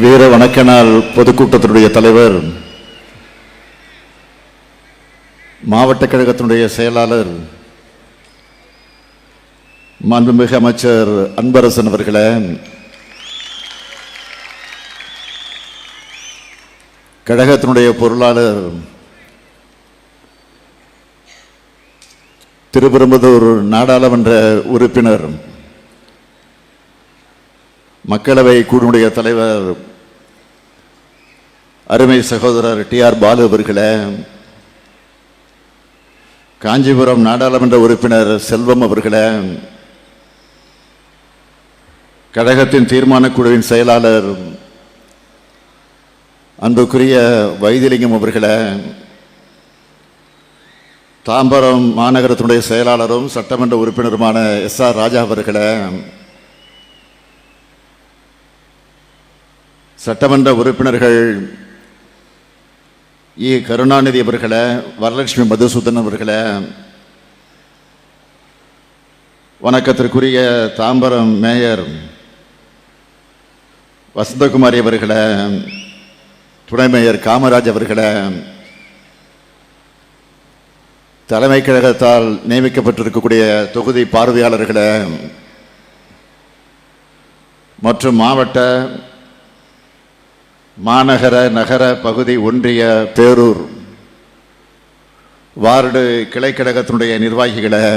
வீர வணக்கநாள் பொதுக்கூட்டத்தினுடைய தலைவர், மாவட்ட கழகத்தினுடைய செயலாளர், மாண்புமிகு அமைச்சர் அன்பரசன் அவர்களே, கழகத்தினுடைய பொருளாளர் திருப்பெரும்புதூர் நாடாளுமன்ற உறுப்பினர், மக்களவை குழுவுடைய தலைவர் அருமை சகோதரர் டி.ஆர். பாலு அவர்களே, காஞ்சிபுரம் நாடாளுமன்ற உறுப்பினர் செல்வம் அவர்களே, கழகத்தின் தீர்மான குழுவின் செயலாளர் அன்புக்குரிய வைத்திலிங்கம் அவர்களே, தாம்பரம் மாநகரத்தினுடைய செயலாளரும் சட்டமன்ற உறுப்பினருமான எஸ்.ஆர். ராஜா அவர்களே, சட்டமன்ற உறுப்பினர்கள் இ. கருணாநிதி அவர்களே, வரலட்சுமி மதுசூதன் அவர்களே, வணக்கத்திற்குரிய தாம்பரம் மேயர் வசந்தகுமாரி அவர்களே, துணை மேயர் காமராஜ் அவர்களே, தலைமை கழகத்தால் நியமிக்கப்பட்டிருக்கக்கூடிய தொகுதி பார்வையாளர்களே மற்றும் மாவட்ட, மாநகர, நகர பகுதி, ஒன்றிய, பேரூர், வார்டு கிளைக்கழகத்தினுடைய நிர்வாகிகளே,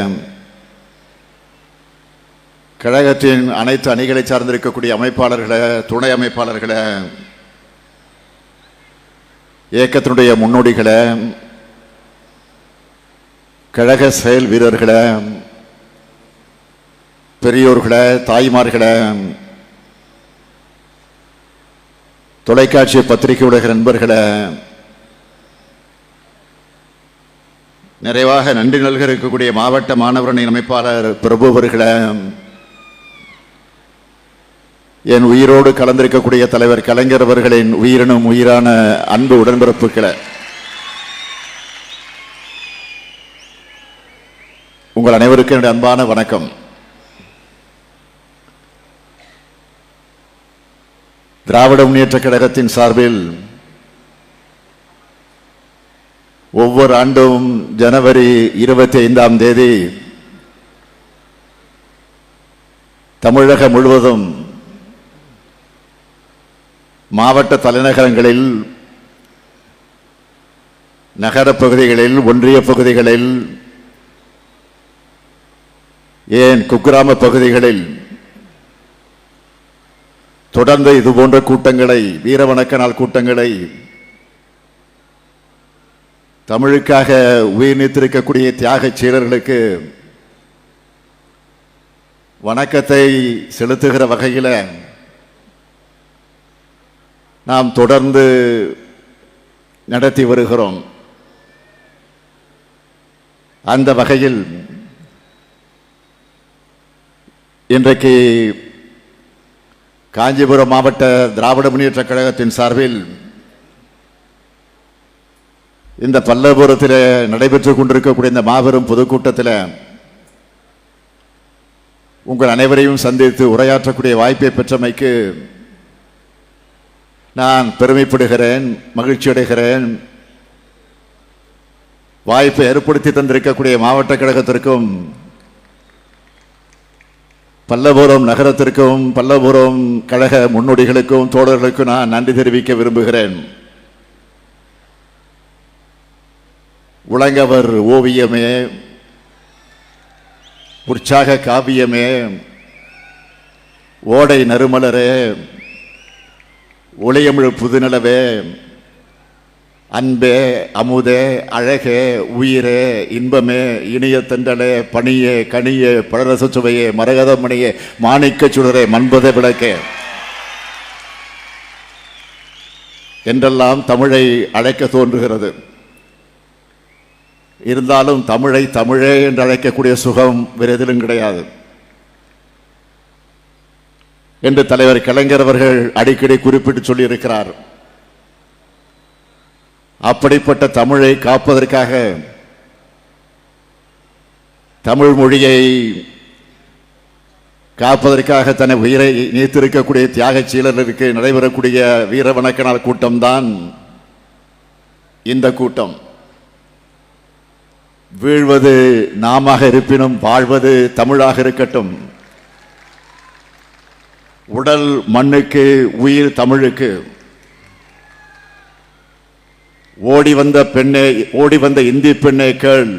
கழகத்தின் அனைத்து அணிகளை சார்ந்திருக்கக்கூடிய அமைப்பாளர்களே, துணை அமைப்பாளர்களே, இயக்கத்தினுடைய முன்னோடிகளே, கழக செயல் வீரர்களே, பெரியோர்களே, தாய்மார்களே, தொலைக்காட்சி பத்திரிகை உலக நண்பர்களே, நிறைவாக நன்றி நல்க இருக்கக்கூடிய மாவட்ட மாணவரணி அமைப்பாளர் பிரபு அவர்களே, என் உயிரோடு கலந்திருக்கக்கூடிய தலைவர் கலைஞர் அவர்களின் உயிரினும் உயிரான அன்பு உடன்பிறப்புகளே, உங்கள் அனைவருக்கும் என்னுடைய அன்பான வணக்கம். திராவிட முன்னேற்ற கழகத்தின் சார்பில் ஒவ்வொரு ஆண்டும் ஜனவரி 25ஆம் தேதி தமிழகம் முழுவதும் மாவட்ட தலைநகரங்களில், நகரப் பகுதிகளில், ஒன்றிய பகுதிகளில், ஏன் குக்கிராம பகுதிகளில் தொடர்ந்து இது போன்ற கூட்டங்களை, வீர வணக்க நாள் கூட்டங்களை, தமிழுக்காக உயிர் நீத்திருக்கக்கூடிய தியாக சீரர்களுக்கு வணக்கத்தை செலுத்துகிற வகையில் நாம் தொடர்ந்து நடத்தி வருகிறோம். அந்த வகையில் இன்றைக்கு காஞ்சிபுரம் மாவட்ட திராவிட முன்னேற்ற கழகத்தின் சார்பில் இந்த பல்லபுரத்தில் நடைபெற்றுக் கொண்டிருக்கக்கூடிய இந்த மாபெரும் பொதுக்கூட்டத்தில் உங்கள் அனைவரையும் சந்தித்து உரையாற்றக்கூடிய வாய்ப்பை பெற்றமைக்கு நான் பெருமைப்படுகிறேன், மகிழ்ச்சி அடைகிறேன். வாய்ப்பை ஏற்படுத்தி தந்திருக்கக்கூடிய மாவட்ட கழகத்திற்கும், பல்லபுரம் நகரத்திற்கும், பல்லபுரம் கழக முன்னோடிகளுக்கும், தோழர்களுக்கும் நான் நன்றி தெரிவிக்க விரும்புகிறேன். உலங்கவர் ஓவியமே, உற்சாக காவியமே, ஓடை நறுமலரே, ஒளியமிழ் புதுநிலவே, அன்பே, அமுதே, அழகே, உயிரே, இன்பமே, இனிய தென்றலே, பணியே, கனியே, பழரச சுவையே, மரகத மணியே, மாணிக்க சுடரே, மண்பத விளக்கே என்றெல்லாம் தமிழை அழைக்க தோன்றுகிறது. இருந்தாலும் தமிழை தமிழே என்று அழைக்கக்கூடிய சுகம் வேறு எதிலும் கிடையாது என்று தலைவர் கலைஞர் அவர்கள் அடிக்கடி குறிப்பிட்டு சொல்லியிருக்கிறார். அப்படிப்பட்ட தமிழை காப்பதற்காக, தமிழ் மொழியை காப்பதற்காக தன்னை உயிரை நீத்திருக்கக்கூடிய தியாகச் சீலருக்கு நடைபெறக்கூடிய வீர வணக்க நாள் கூட்டம்தான் இந்த கூட்டம். வீழ்வது நாமாக இருப்பினும் வாழ்வது தமிழாக இருக்கட்டும். உடல் மண்ணுக்கு, உயிர் தமிழுக்கு. ஓடி வந்த இந்தி பெண்ணே கேள்,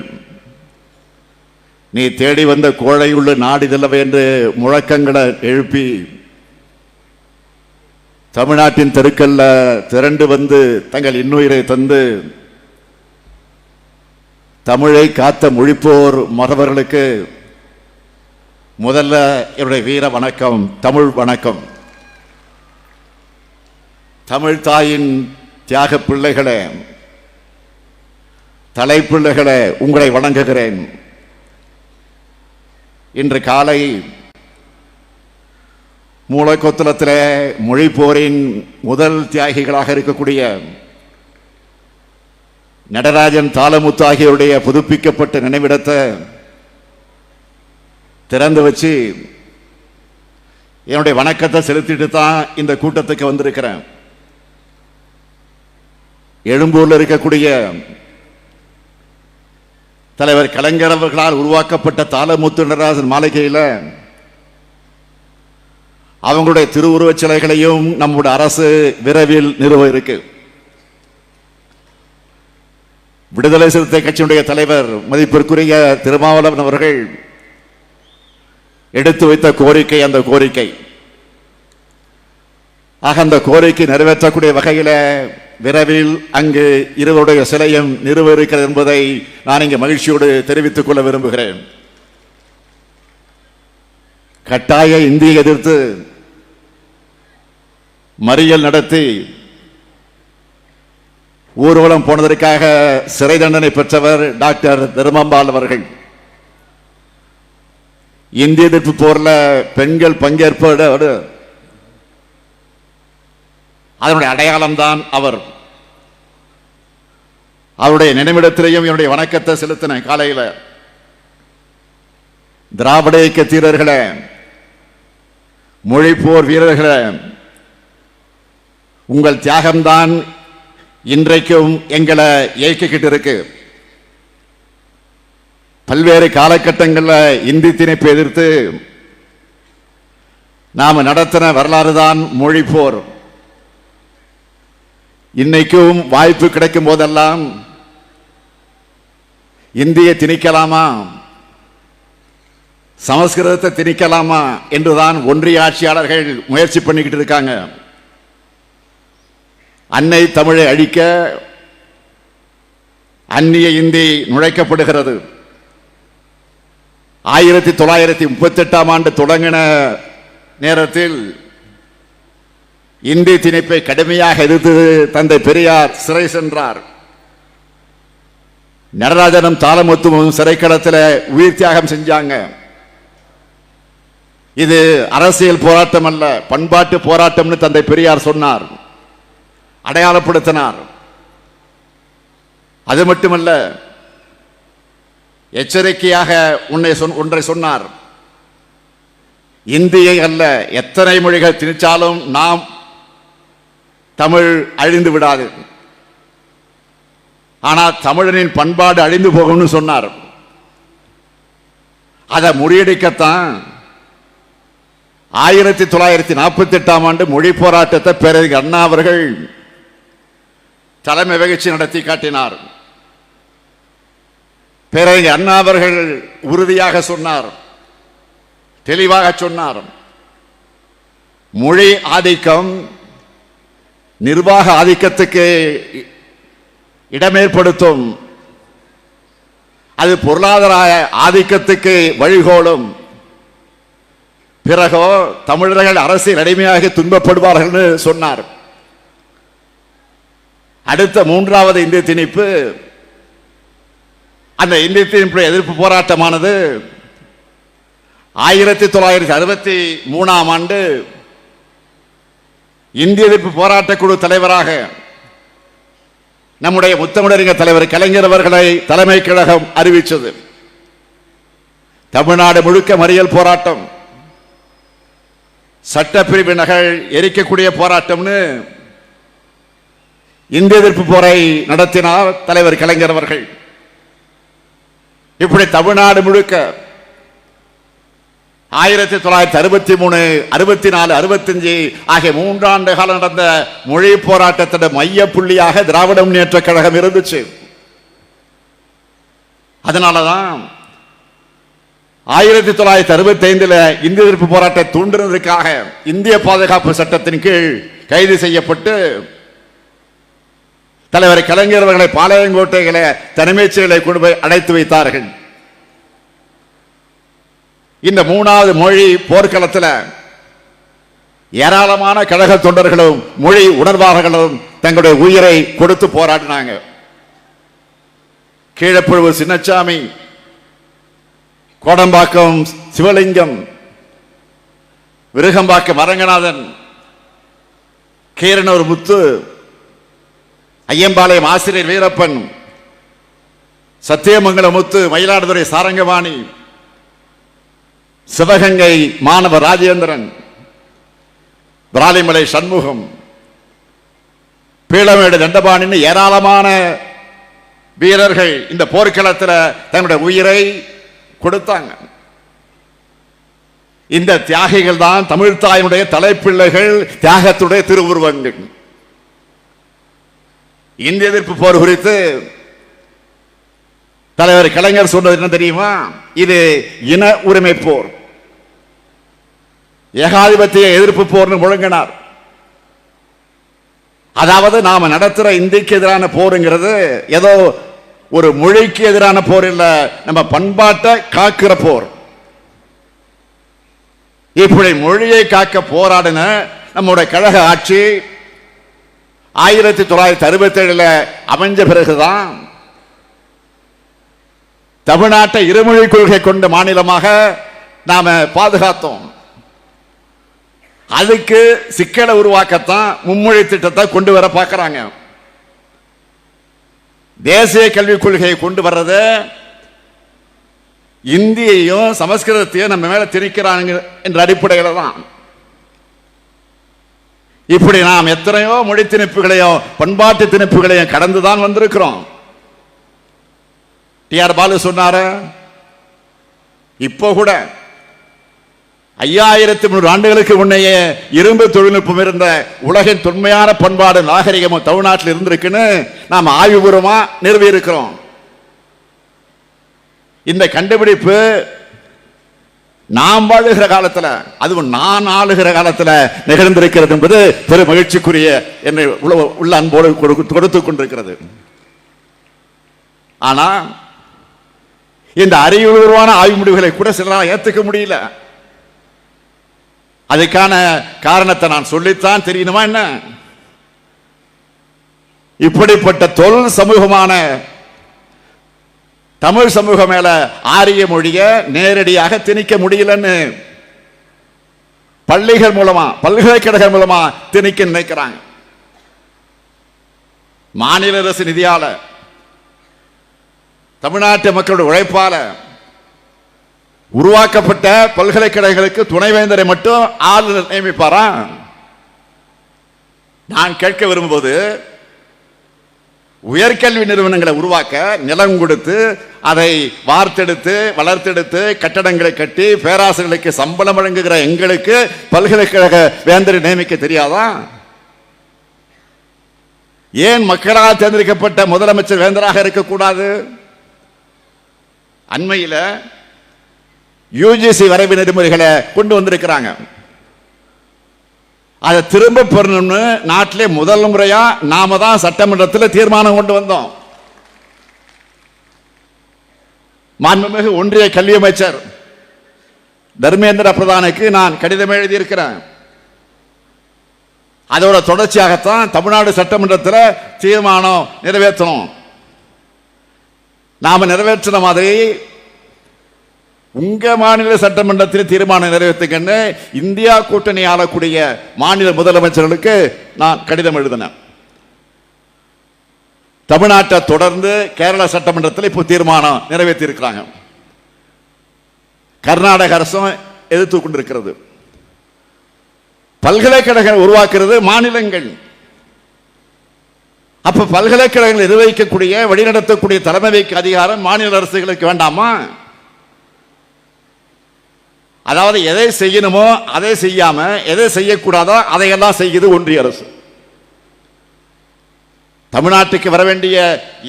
நீ தேடி வந்த கோழையுள்ள நாடிதல்லவே என்று முழக்கங்களை எழுப்பி தமிழ்நாட்டின் தெருக்கல்ல திரண்டு வந்து தங்கள் இன்னுயிரை தந்து தமிழை காத்த மொழிப்போர் மறவர்களுக்கு முதல்ல என்னுடைய வீர வணக்கம், தமிழ் வணக்கம். தமிழ் தாயின் தியாக பிள்ளைகளே, தலைப்பிள்ளைகளே, உங்களை வணங்குகிறேன். இன்று காலை மூலக்கொத்தளத்திலே மொழிப்போரின் முதல் தியாகிகளாக இருக்கக்கூடிய நடராஜன், தாளமுத்து ஆகியோருடைய புதுப்பிக்கப்பட்ட நினைவிடத்தை திறந்து வச்சு என்னுடைய வணக்கத்தை செலுத்திட்டு தான் இந்த கூட்டத்துக்கு வந்திருக்கிறேன். எழும்பூர்ல இருக்கக்கூடிய தலைவர் கலைஞர் அவர்களால் உருவாக்கப்பட்ட தாளமுத்து நடராஜன் மாளிகையில் அவங்களுடைய திருவுருவச் சிலைகளையும் நம்முடைய அரசு விரைவில் நிறுவ இருக்கு. விடுதலை சிறுத்தை கட்சியினுடைய தலைவர் மதிப்பிற்குரிய திருமாவளவன் அவர்கள் எடுத்து வைத்த கோரிக்கை அந்த கோரிக்கை. ஆக அந்த கோரிக்கை நிறைவேற்றக்கூடிய வகையில் விரைவில் அங்கு இருவருடைய சிலையும் நிறுவ இருக்கிறது என்பதை நான் இங்கு மகிழ்ச்சியோடு தெரிவித்துக் கொள்ள விரும்புகிறேன். கட்டாய இந்தியை எதிர்த்து மறியல் நடத்தி ஊர்வலம் போனதற்காக சிறை தண்டனை பெற்றவர் டாக்டர் தர்மம்பால் அவர்கள். இந்திய எதிர்ப்பு போர்ல பெண்கள் பங்கேற்போடு அதனுடைய அடையாளம் தான் அவர். அவருடைய நினைவிடத்திலேயும் என்னுடைய வணக்கத்தை செலுத்தின. காலையில் திராவிட இயக்க தீரர்களே, மொழிப்போர் வீரர்களே, உங்கள் தியாகம்தான் இன்றைக்கும் எங்களை இயக்கிக்கிட்டு இருக்கு. பல்வேறு காலகட்டங்களில் இந்தி திணிப்பை எதிர்த்து நாம நடத்தின வரலாறு தான் மொழிப்போர். இன்னைக்கும் வாய்ப்பு கிடைக்கும் போதெல்லாம் இந்தியை திணிக்கலாமா, சமஸ்கிருதத்தை திணிக்கலாமா என்றுதான் ஒன்றிய ஆட்சியாளர்கள் முயற்சி பண்ணிக்கிட்டு இருக்காங்க. அன்னை தமிழை அழிக்க அந்நிய இந்தி நுழைக்கப்படுகிறது. 1938 ஆண்டு தொடங்கின நேரத்தில் இந்தி திணிப்பை கடுமையாக எதிர்த்து தந்தை பெரியார் சிறை சென்றார். நடராஜனும் தாளமுத்துவும் சிறைக்களத்தில் உயிர் தியாகம் செஞ்சாங்க. இது அரசியல் போராட்டம் அல்ல, பண்பாட்டு போராட்டம்னு தந்தை பெரியார் சொன்னார், அடையாளப்படுத்தினார். அது மட்டுமல்ல, எச்சரிக்கையாக ஒன்றை சொன்னார். இந்தியை அல்ல, எத்தனை மொழிகள் திணிச்சாலும் நாம் தமிழ் அழிந்து விடாது, ஆனால் தமிழனின் பண்பாடு அழிந்து போகும்னு சொன்னார். அதை முறியடிக்கத்தான் 1948 ஆண்டு மொழி போராட்டத்தை பேரறிஞர் அண்ணா அவர்கள் தலைமை வகிச்சு நடத்தி காட்டினார். பேரறிஞர் அண்ணா அவர்கள் உறுதியாக சொன்னார், தெளிவாக சொன்னார், மொழி ஆதிக்கம் நிர்வாக ஆதிக்கத்துக்கு இடமேற்படுத்தும், அது பொருளாதார ஆதிக்கத்துக்கு வழிகோலும், பிறகோ தமிழர்கள் அரசியல் அடிமையாக துன்பப்படுவார்கள் சொன்னார். அடுத்த 3வது இந்திய திணிப்பு, அந்த இந்திய திணிப்பு எதிர்ப்பு போராட்டமானது 1963 ஆண்டு இந்திய எதிர்ப்பு போராட்ட குழு தலைவராக நம்முடைய முத்தமிழறிஞர் தலைவர் கலைஞர் அவர்களை தலைமை கழகம் அறிவித்தது. தமிழ்நாடு முழுக்க மறியல் போராட்டம், சட்டப்பிரிவினர்கள் எரிக்கக்கூடிய போராட்டம்னு இந்திய எதிர்ப்பு போரை நடத்தினார் தலைவர் கலைஞர் அவர்கள். இப்படி தமிழ்நாடு முழுக்க 1963, 64, 65 ஆகிய 3 ஆண்டு காலம் நடந்த மொழி போராட்டத்தின் மைய புள்ளியாக திராவிட முன்னேற்ற கழகம் இருந்துச்சு. அதனாலதான் 1965 இந்திய எதிர்ப்பு போராட்டத்தை தூண்டுவதற்காக இந்திய பாதுகாப்பு சட்டத்தின் கீழ் கைது செய்யப்பட்டு தலைவர் கலைஞர் அவர்களை பாளையங்கோட்டைகளை தலைமைச் செயலை கொண்டு போய் அடைத்து வைத்தார்கள். இந்த 3வது மொழி போர்க்களத்தில் ஏராளமான கழக தொண்டர்களும் மொழி உணர்வாளர்களும் தங்களுடைய உயிரை கொடுத்து போராடினாங்க. கீழப்புழுவு சின்னசாமி, கோடம்பாக்கம் சிவலிங்கம், விருகம்பாக்கம் அரங்கநாதன், கீரனூர் முத்து, ஐயம்பாளையம் ஆசிரியர் வீரப்பன், சத்தியமங்கலம் முத்து, மயிலாடுதுறை சாரங்கவாணி, சிவகங்கை மாணவர் ராஜேந்திரன், பிராலிமலை சண்முகம், பீளமேடு தண்டபாணின்னு ஏராளமான வீரர்கள் இந்த போர்க்களத்தில் தன்னுடைய உயிரை கொடுத்தாங்க. இந்த தியாகிகள் தான் தமிழ் தாயினுடைய தலைப்பிள்ளைகள், தியாகத்துடைய திருவுருவங்கள். இந்திய எதிர்ப்பு போர் குறித்து தலைவர் கலைஞர் சொன்னது என்ன தெரியுமா? இது இன உரிமை போர், ஏகாதிபத்திய எதிர்ப்பு போர்னு முழங்கினார். அதாவது நாம நடத்துற இந்திக்கு எதிரான போருங்கிறது ஏதோ ஒரு மொழிக்கு எதிரான போர் இல்ல, நம்ம பண்பாட்டை காக்கிற போர். இப்படி மொழியை காக்க போராடின நம்முடைய கழக ஆட்சி 1967 அமைஞ்ச பிறகுதான் தமிழ்நாட்டை இருமொழி கொள்கை கொண்ட மாநிலமாக நாம பாதுகாத்தோம். அதுக்கு சிக்கலை உருவாக்கத்தான் மும்மொழி திட்டத்தை கொண்டு வர பார்க்கிறாங்க. தேசிய கல்விக் கொள்கையை கொண்டு வர்றது இந்தியையும் சமஸ்கிருதத்தையும் நம்ம மேல திணிக்கிறாங்க என்ற அடிப்படையில் தான். இப்படி நாம் எத்தனையோ மொழி திணிப்புகளையும் பண்பாட்டு திணிப்புகளையும் கடந்துதான் வந்திருக்கிறோம். டி.ஆர். பாலு சொன்னார, இப்போ கூட 5300 ஆண்டுகளுக்கு முன்னையே இரும்பு தொழில்நுட்பம் இருந்த உலகின் தொன்மையான பண்பாடு நாகரிகமும் தமிழ்நாட்டில் இருந்திருக்குன்னு நாம் ஆய்வுபூர்வமா நிறுவி இருக்கிறோம். இந்த கண்டுபிடிப்பு நாம் வாழுகிற காலத்தில், அதுவும் நான் ஆளுகிற காலத்தில் நிகழ்ந்திருக்கிறது என்பது பெரும் மகிழ்ச்சிக்குரிய என்னை உள்ள அன்போடு கொடுத்துக் கொண்டிருக்கிறது. ஆனா இந்த அறிவுபூர்வமான ஆய்வு முடிவுகளை கூட சிலரால் ஏற்றுக்க முடியல. அதுக்கான காரணத்தை நான் சொல்லித்தான் தெரியணுமா என்ன? இப்படிப்பட்ட தொல் சமூகமான தமிழ் சமூகம் மேல ஆரிய மொழிய நேரடியாக திணிக்க முடியலன்னு பள்ளிகள் மூலமா, பல்கலைக்கழகம் மூலமா திணிக்க நினைக்கிறாங்க. மாநில அரசு நிதியால, தமிழ்நாட்டு மக்களுடைய உழைப்பால உருவாக்கப்பட்ட பல்கலைக்கழகங்களுக்கு துணைவேந்தரை மட்டும் ஆளுநர் நியமிப்பாரா? நான் கேட்க விரும்பும்போது, உயர்கல்வி நிறுவனங்களை உருவாக்க நிலம் கொடுத்து அதை வார்த்தெடுத்து வளர்த்தெடுத்து கட்டடங்களை கட்டி பேராசிரியர்களுக்கு சம்பளம் வழங்குகிற எங்களுக்கு பல்கலைக்கழக வேந்தரை நியமிக்க தெரியாதா? ஏன் மக்களால் தேர்ந்தெடுக்கப்பட்ட முதலமைச்சர் வேந்தராக இருக்கக்கூடாது? அண்மையில் யுஜிசி வரைவு நெறிமுறைகளை கொண்டு வந்திருக்கிறாங்க. அதை திரும்ப பெறணும்னு நாட்டிலே முதல் முறையா நாம தான் சட்டமன்றத்தில் தீர்மானம் கொண்டு வந்தோம். மாண்புமிகு ஒன்றிய கல்வி அமைச்சர் தர்மேந்திர பிரதானுக்கு நான் கடிதம் எழுதியிருக்கிறேன். அதோட தொடர்ச்சியாகத்தான் தமிழ்நாடு சட்டமன்றத்தில் தீர்மானம் நிறைவேற்றணும். நாம நிறைவேற்றின மாதிரி உங்க மாநில சட்டமன்றத்தில் தீர்மானம் நிறைவேற்றுங்கன்னு இந்தியா கூட்டணி ஆளக்கூடிய மாநில முதலமைச்சர்களுக்கு நான் கடிதம் எழுதினேன். தமிழ்நாட்டை தொடர்ந்து கேரள சட்டமன்றத்தில் இப்போ தீர்மானம் நிறைவேற்றி இருக்கிறாங்க. கர்நாடக அரசும் எதிர்த்து கொண்டிருக்கிறது. பல்கலைக்கழகம் உருவாக்குறது மாநிலங்கள். அப்ப பல்கலைக்கழகங்கள் நிர்வகிக்கக்கூடிய வழிநடத்தக்கூடிய தலைமைக்கு அதிகாரம் மாநில அரசுகளுக்கு வேண்டாமா? அதாவது எதை செய்யணுமோ அதை செய்யாம எதை செய்யக்கூடாதோ அதையெல்லாம் செய்யுது ஒன்றிய அரசு. தமிழ்நாட்டுக்கு வர வேண்டிய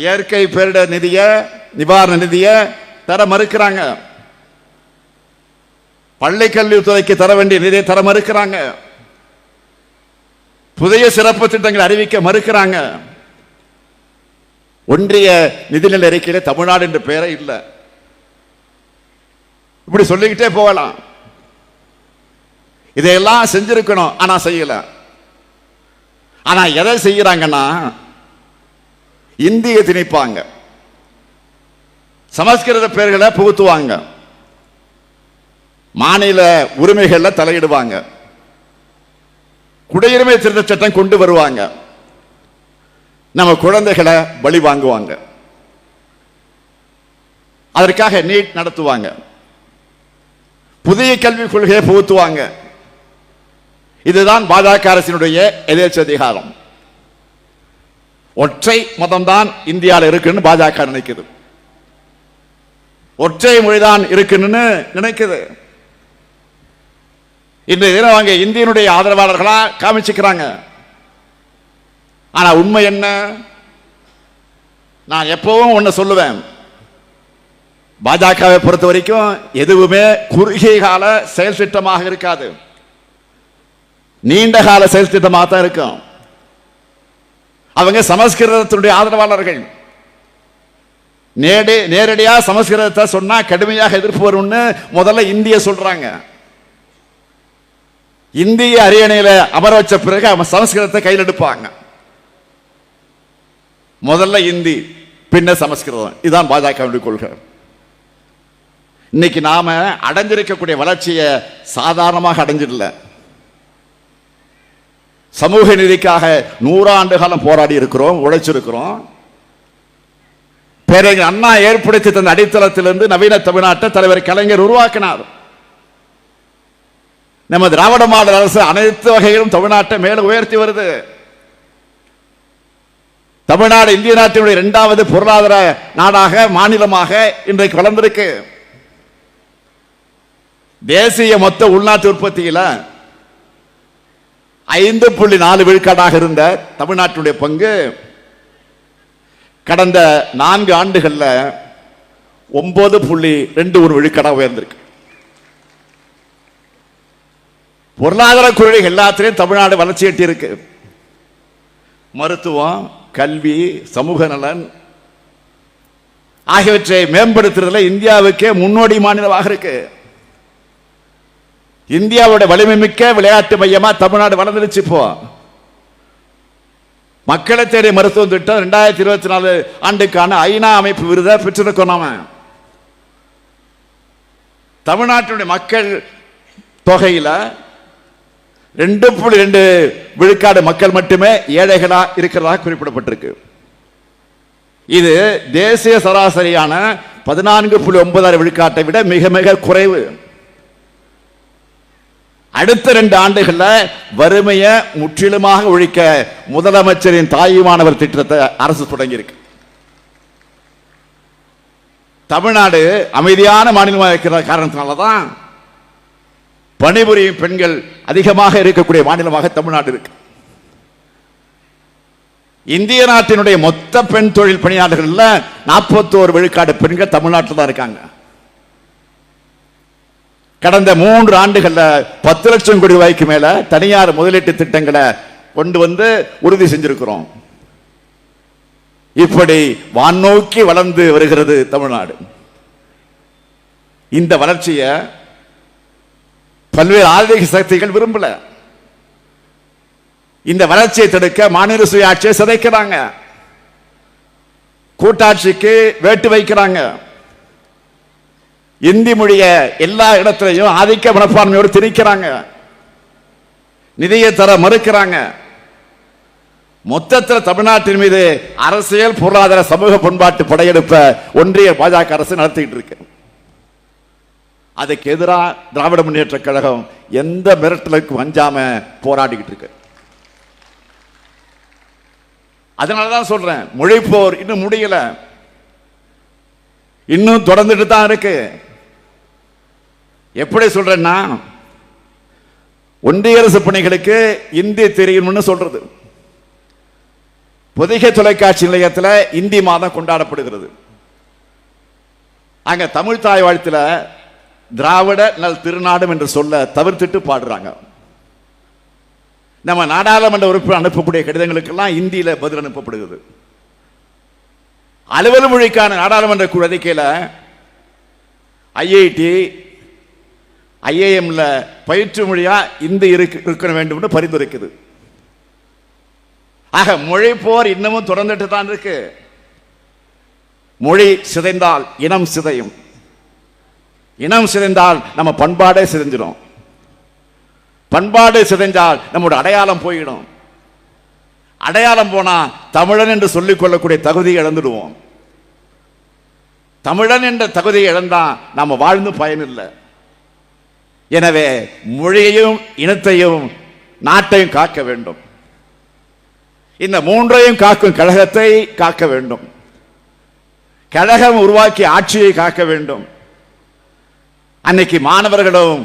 இயற்கை பேரிடர் நிதிய நிவாரண நிதிய தர மறுக்கிறாங்க. பள்ளி கல்வித்துறைக்கு தர வேண்டிய நிதியை தர மறுக்கிறாங்க. புதிய சிறப்பு திட்டங்களை அறிவிக்க மறுக்கிறாங்க. ஒன்றிய நிதிநிலை அறிக்கையில தமிழ்நாடு என்ற பெயரே இல்லை. இப்படி சொல்லிக்கிட்டே போகலாம். இதையெல்லாம் செஞ்சிருக்கணும், ஆனா செய்யல. ஆனா எதை செய்யறாங்கன்னா இந்திய திணிப்பாங்க, சமஸ்கிருத பெயர்களை புகுத்துவாங்க, மாநில உரிமைகள்ல தலையிடுவாங்க, குடியுரிமை திருத்த சட்டம் கொண்டு வருவாங்க, நம்ம குழந்தைகளை பலி வாங்குவாங்க, அதற்காக நீட் நடத்துவாங்க, புதிய கல்விக் கொள்கையை புகுத்துவாங்க. இதுதான் பாஜக அரசினுடைய எதேச்சதிகாரம். ஒற்றை மதம்தான் இந்தியாவில் இருக்குன்னு பாஜக நினைக்குது. ஒற்றை மொழிதான் இருக்குன்னு நினைக்குது. இன்றைய தினம் அவங்க இந்தியனுடைய ஆதரவாளர்களா காமிச்சுக்கிறாங்க. ஆனா உண்மை என்ன? நான் எப்பவும் ஒன்னு சொல்லுவேன், பாஜகவை பொறுத்த வரைக்கும் எதுவுமே குறுகிய கால செயல் திட்டமாக இருக்காது, நீண்ட கால செயல் திட்டமாக தான் இருக்கும். அவங்க சமஸ்கிருதத்தினுடைய ஆதரவாளர்கள். நேரடியா சமஸ்கிருதத்தை சொன்னா கடுமையாக எதிர்ப்பு வரும்னு முதல்ல இந்திய சொல்றாங்க. இந்திய அரியணையில அமர வச்ச பிறகு அவன் சமஸ்கிருதத்தை கையில் எடுப்பாங்க. முதல்ல இந்தி, பின்ன சமஸ்கிருதம். இதுதான் பாஜக கொள்கை. இன்னைக்கு நாம அடைஞ்சிருக்கக்கூடிய வளர்ச்சியை சாதாரணமாக அடைஞ்சிடல. சமூக நீதிக்காக 100 ஆண்டு காலம் போராடி இருக்கிறோம், உழைச்சிருக்கிறோம். பேரறிஞர் அண்ணா ஏற்படுத்தி தந்த அடித்தளத்திலிருந்து நவீன தமிழ்நாட்டை தலைவர் கலைஞர் உருவாக்கினார். நம்ம திராவிட மாடல் அரசு அனைத்து வகையிலும் தமிழ்நாட்டை மேல உயர்த்தி வருது. தமிழ்நாடு இந்திய நாட்டினுடைய 2வது பொருளாதார நாடாக மாநிலமாக இன்றைக்கு வளர்ந்திருக்கு. தேசிய மொத்த உள்நாட்டு உற்பத்தியில 5.4 விழுக்காடாக இருந்த தமிழ்நாட்டுடைய பங்கு கடந்த 4 ஆண்டுகள்ல 9.21 விழுக்காடாக உயர்ந்திருக்கு. பொருளாதார கொள்கை எல்லாத்திலையும் தமிழ்நாடு வளர்ச்சி எட்டி இருக்கு. மருத்துவம், கல்வி, சமூக நலன் ஆகியவற்றை மேம்படுத்துறதுல இந்தியாவுக்கே முன்னோடி மாநிலமாக இருக்கு. இந்தியாவுடைய வலிமை மிக்க விளையாட்டு மையமா தமிழ்நாடு வளர்ந்துருச்சு. இப்போ மக்களை தேடிய மருத்துவ திட்டம் 2024 ஆண்டுக்கான ஐநா அமைப்பு விருதை பெற்றிருக்கோம். நாம தமிழ்நாட்டுடைய மக்கள் தொகையில 2.2 விழுக்காடு மக்கள் மட்டுமே ஏழைகளா இருக்கிறதாக குறிப்பிடப்பட்டிருக்கு. இது தேசிய சராசரியான 14.96 விழுக்காட்டை விட மிக மிக குறைவு. அடுத்த 2 ஆண்டுகள்ல வறுமையை முற்றிலுமாக ஒழிக்க முதலமைச்சரின் தாயுமானவர் திட்டத்தை அரசு தொடங்கி இருக்கு. தமிழ்நாடு அமைதியான மாநிலமாக இருக்கிற காரணத்தினாலதான் பணிபுரியும் பெண்கள் அதிகமாக இருக்கக்கூடிய மாநிலமாக தமிழ்நாடு இருக்கு. இந்திய நாட்டினுடைய மொத்த பெண் தொழில் பணியாளர்கள் 41 விழுக்காடு பெண்கள் தமிழ்நாட்டில் தான் இருக்காங்க. கடந்த 3 ஆண்டுகள்ல 10 லட்சம் கோடி ரூபாய்க்கு மேல தனியார் முதலீட்டு திட்டங்களை கொண்டு வந்து உறுதி செஞ்சிருக்கிறோம். இப்படி வானோக்கி வளர்ந்து வருகிறது தமிழ்நாடு. இந்த வளர்ச்சியை பல்வேறு ஆதிக்க சக்திகள் விரும்பல. இந்த வளர்ச்சியை தடுக்க மாநில சுயாட்சியை சிதைக்கிறாங்க, கூட்டாட்சிக்கு வேட்டு வைக்கிறாங்க, இந்தி மொழிய எல்லா இடத்திலையும் ஆதிக்க மனப்பான்மையோடு திணிக்கிறாங்க, நிதியை தர மறுக்கிறாங்க. மொத்தத்தில் தமிழ்நாட்டின் மீது அரசியல், பொருளாதார, சமூக பண்பாட்டு படையெடுப்ப ஒன்றிய பாஜக அரசு நடத்திட்டு இருக்கு. அதுக்கு எதிராக திராவிட முன்னேற்ற கழகம் எந்த மிரட்டலுக்கும் அஞ்சாம போராடிக்கிட்டு இருக்கு. அதனாலதான் சொல்றேன், மொழிப்போர் இன்னும் முடியல, இன்னும் தொடர்ந்துட்டு தான் இருக்கு. எப்படி சொல்றேன்னா, ஒன்றிய அரசு பணிகளுக்கு இந்தி தெரியும்னு சொல்றது. பொதிகை தொலைக்காட்சி நிலையத்தில் இந்தி மாதம் கொண்டாடப்படுகிறது. அங்க தமிழ் தாய் வாழ்த்துல திராவிட நல் திருநாடும் என்று சொல்ல தவிர்த்துட்டு பாடுறாங்க. நம்ம நாடாளுமன்ற உறுப்பினர் அனுப்பக்கூடிய கடிதங்களுக்கெல்லாம் இந்தியில பதில் அனுப்பப்படுகிறது. அலுவல் மொழிக்கான நாடாளுமன்ற குழு அறிக்கையில ஐஐடி ஐஏஎம்ல பயிற்று மொழியா இந்தி இருக்க வேண்டும் என்று பரிந்துரைக்குது. ஆக மொழி போர் இன்னமும் தொடர்ந்துட்டு தான் இருக்கு. மொழி சிதைந்தால் இனம் சிதையும், இனம் சிதைந்தால் நம்ம பண்பாடே சிதைஞ்சிடும், பண்பாடு சிதைந்தால் நம்முடைய அடையாளம் போயிடும், அடையாளம் போனா தமிழன் என்று சொல்லிக் கொள்ளக்கூடிய தகுதியை இழந்துடுவோம். தமிழன் என்ற தகுதியை இழந்தா நாம வாழ்ந்து பயனில்லை. எனவே மொழியையும் இனத்தையும் நாட்டையும் காக்க வேண்டும். இந்த மூன்றையும் காக்கும் கழகத்தை காக்க வேண்டும். கழகம் உருவாக்கிய ஆட்சியை காக்க வேண்டும். அன்னைக்கு மாணவர்களும்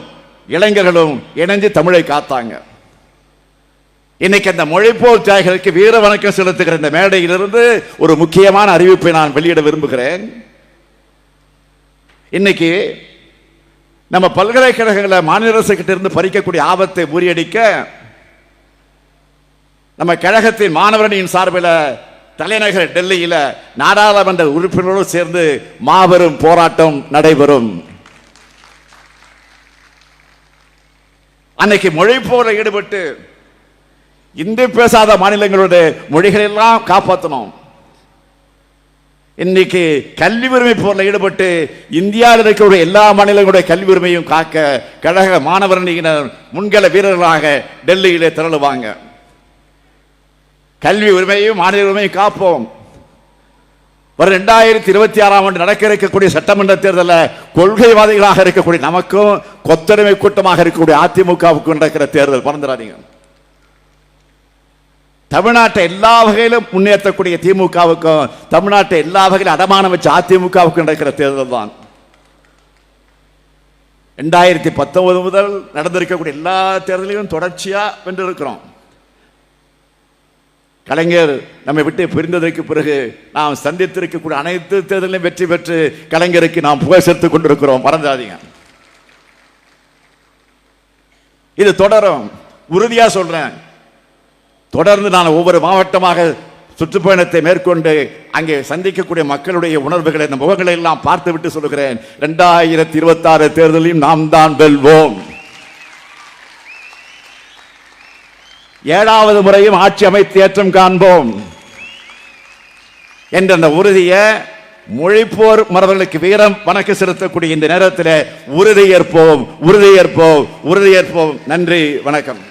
இளைஞர்களும் இணைந்து தமிழை காத்தாங்க. இன்னைக்கு அந்த மொழிப்போர் தியாகிகளுக்கு வீர வணக்கம் செலுத்துகிற இந்த மேடையிலிருந்து ஒரு முக்கியமான அறிவிப்பை நான் வெளியிட விரும்புகிறேன். இன்னைக்கு நம்ம பல்கலைக்கழகங்களை மாநில அரசு கிட்ட இருந்து பறிக்கக்கூடிய ஆபத்தை முறியடிக்க நம்ம கழகத்தின் மாணவரணியின் சார்பில் தலைநகர் டெல்லியில நாடாளுமன்ற உறுப்பினரோடு சேர்ந்து மாபெரும் போராட்டம் நடைபெறும். அன்னைக்கு மொழி போல ஈடுபட்டு இந்தி பேசாத மாநிலங்களுடைய மொழிகள் எல்லாம் காப்பாற்றணும். இன்னைக்கு கல்வி உரிமை போரில் ஈடுபட்டு இந்தியாவில் இருக்கக்கூடிய எல்லா மாநிலங்களுடைய கல்வி உரிமையும் காக்க கழக மாணவரணியினர் முன்கள வீரர்களாக டெல்லியிலே திரளுவாங்க. கல்வி உரிமையும் மாநில உரிமையும் காப்போம். வரும் 2026ஆம் ஆண்டு நடக்க இருக்கக்கூடிய சட்டமன்ற தேர்தலில் கொள்கைவாதிகளாக இருக்கக்கூடிய நமக்கும் கொத்தடிமை கூட்டமாக இருக்கக்கூடிய அதிமுகவுக்கும் நடக்கிற தேர்தல் மறந்துடாதீங்க. தமிழ்நாட்டை எல்லா வகையிலும் முன்னேற்றக்கூடிய திமுகவுக்கும் தமிழ்நாட்டை எல்லா வகையிலும் அடமானம் வச்ச அதிமுகவுக்கும் நடக்கிற தேர்தல் தான். 2019 முதல் நடந்திருக்கக்கூடிய எல்லா தேர்தலையும் தொடர்ச்சியா வென்றிருக்கிறோம். கலைஞர் நம்மை விட்டு பிரிந்ததற்கு பிறகு நாம் சந்தித்திருக்கக்கூடிய அனைத்து தேர்தலையும் வெற்றி பெற்று கலைஞருக்கு நாம் புகழ் சேர்த்துக் கொண்டிருக்கிறோம். மறந்துடாதீங்க. இது தொடரும். உறுதியா சொல்றேன். தொடர்ந்து நான் ஒவ்வொரு மாவட்டமாக சுற்றுப்பயணத்தை மேற்கொண்டு அங்கே சந்திக்கக்கூடிய மக்களுடைய உணர்வுகளை, முகங்களை எல்லாம் பார்த்து விட்டு சொல்லுகிறேன், 2026 தேர்தலையும் நாம் தான் வெல்வோம். 7வது முறையும் ஆட்சி அமைத்து ஏற்றம் காண்போம் என்ற அந்த உறுதியை மொழிப்போர் மறவர்களுக்கு வீரம் வணக்கம் செலுத்தக்கூடிய இந்த நேரத்தில் உறுதியேற்போம், உறுதியேற்போம், உறுதியேற்போம். நன்றி, வணக்கம்.